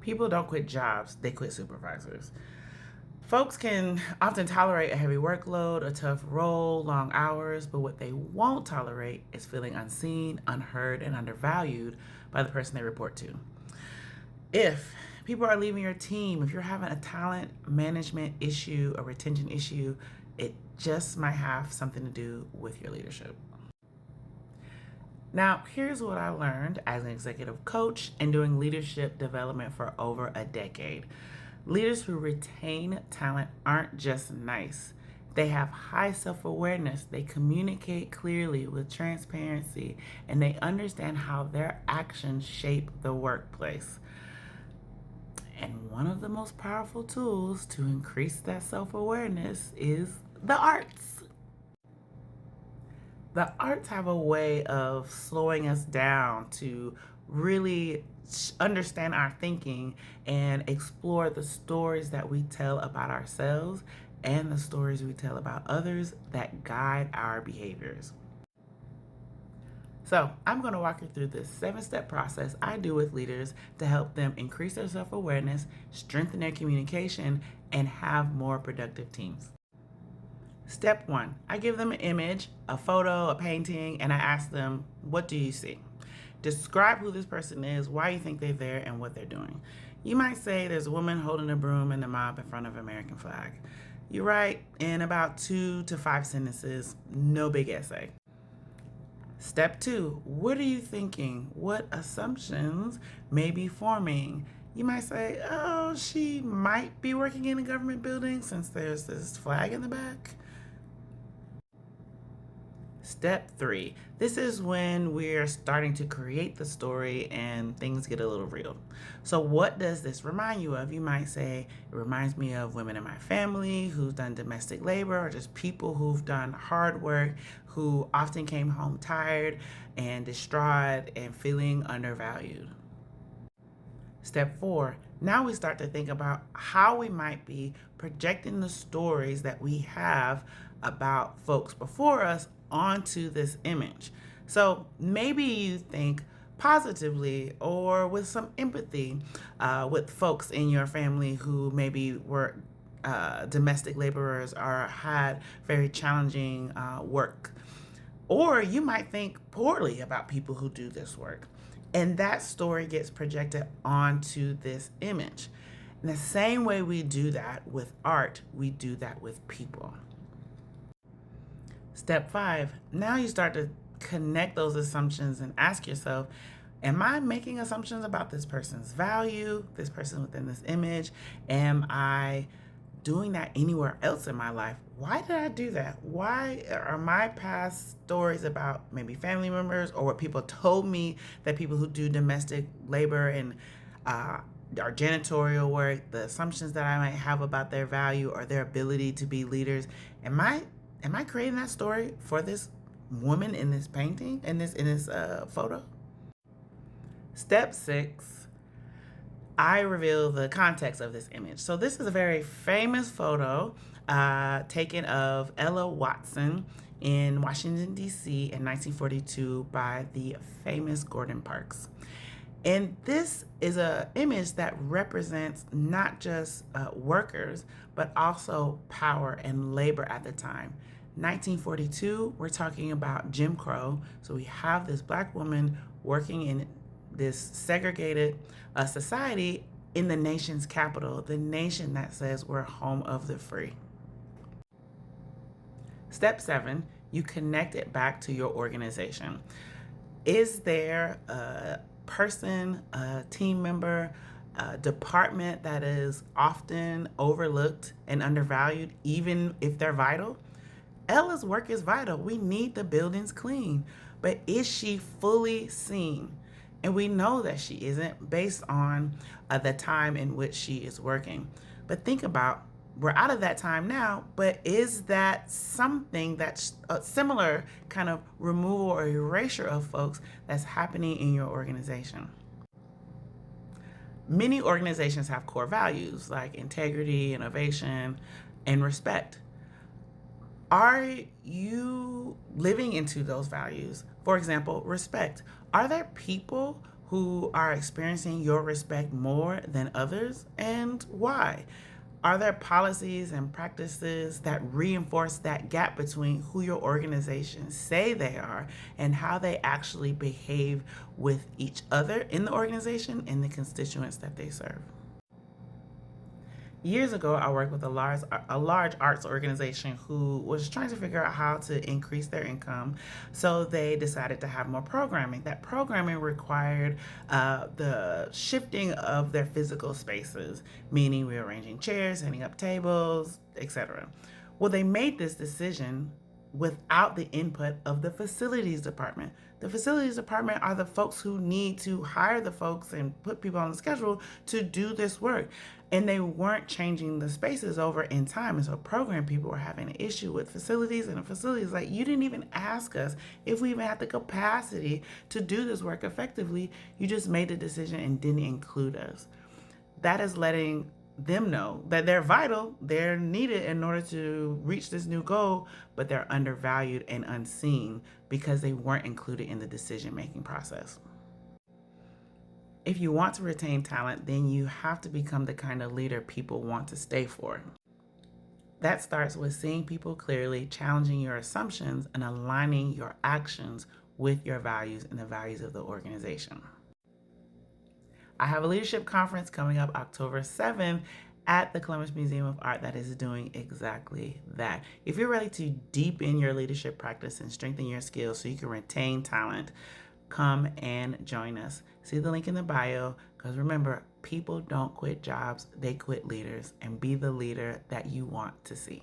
People don't quit jobs, they quit supervisors. Folks can often tolerate a heavy workload, a tough role, long hours, but what they won't tolerate is feeling unseen, unheard, and undervalued by the person they report to. If people are leaving your team, if you're having a talent management issue, a retention issue, it just might have something to do with your leadership. Now, here's what I learned as an executive coach and doing leadership development for over a decade. Leaders who retain talent aren't just nice. They have high self awareness, they communicate clearly with transparency, and they understand how their actions shape the workplace. And one of the most powerful tools to increase that self awareness is the arts. The arts have a way of slowing us down to really understand our thinking and explore the stories that we tell about ourselves and the stories we tell about others that guide our behaviors. So, I'm going to walk you through this 7-step process I do with leaders to help them increase their self awareness, strengthen their communication, and have more productive teams. Step 1, I give them an image, a photo, a painting, and I ask them, what do you see? Describe who this person is, why you think they're there, and what they're doing. You might say there's a woman holding a broom and a mop in front of an American flag. You write in about 2 to 5 sentences, no big essay. Step 2, what are you thinking? What assumptions may be forming? You might say, oh, she might be working in a government building since there's this flag in the back. Step 3, this is when we're starting to create the story and things get a little real. So what does this remind you of? You might say, it reminds me of women in my family who've done domestic labor, or just people who've done hard work, who often came home tired and distraught and feeling undervalued. Step 4, now we start to think about how we might be projecting the stories that we have about folks before us onto this image. So maybe you think positively or with some empathy with folks in your family who maybe were domestic laborers or had very challenging work. Or you might think poorly about people who do this work. And that story gets projected onto this image. In the same way we do that with art, we do that with people. Step 5, now you start to connect those assumptions and ask yourself, am I making assumptions about this person's value, this person within this image? Am I doing that anywhere else in my life? Why did I do that? Why are my past stories about maybe family members or what people told me that people who do domestic labor and or janitorial work, the assumptions that I might have about their value or their ability to be leaders, am I creating that story for this woman in this painting, in this photo? Step 6, I reveal the context of this image. So this is a very famous photo taken of Ella Watson in Washington, D.C. in 1942 by the famous Gordon Parks. And this is an image that represents not just workers, but also power and labor at the time. 1942, we're talking about Jim Crow. So we have this black woman working in this segregated society in the nation's capital, the nation that says we're home of the free. Step 7, you connect it back to your organization. Is there a person, a team member, a department that is often overlooked and undervalued, even if they're vital? Ella's work is vital. We need the buildings clean. But is she fully seen? And we know that she isn't based on the time in which she is working. But think about, we're out of that time now, but is that something that's a similar kind of removal or erasure of folks that's happening in your organization? Many organizations have core values like integrity, innovation, and respect. Are you living into those values? For example, respect. Are there people who are experiencing your respect more than others, and why? Are there policies and practices that reinforce that gap between who your organization say they are and how they actually behave with each other in the organization and the constituents that they serve? Years ago, I worked with a large arts organization who was trying to figure out how to increase their income. So they decided to have more programming. That programming required the shifting of their physical spaces, meaning rearranging chairs, setting up tables, etc. Well, they made this decision without the input of the facilities department. The facilities department are the folks who need to hire the folks and put people on the schedule to do this work. And they weren't changing the spaces over in time. And so program people were having an issue with facilities, and the facilities like, you didn't even ask us if we even had the capacity to do this work effectively. You just made the decision and didn't include us. That is letting them know that they're vital, they're needed in order to reach this new goal, but they're undervalued and unseen because they weren't included in the decision-making process. If you want to retain talent, then you have to become the kind of leader people want to stay for. That starts with seeing people clearly, challenging your assumptions, and aligning your actions with your values and the values of the organization. I have a leadership conference coming up October 7th at the Columbus Museum of Art that is doing exactly that. If you're ready to deepen your leadership practice and strengthen your skills so you can retain talent, come and join us. See the link in the bio, because remember, people don't quit jobs, they quit leaders, and be the leader that you want to see.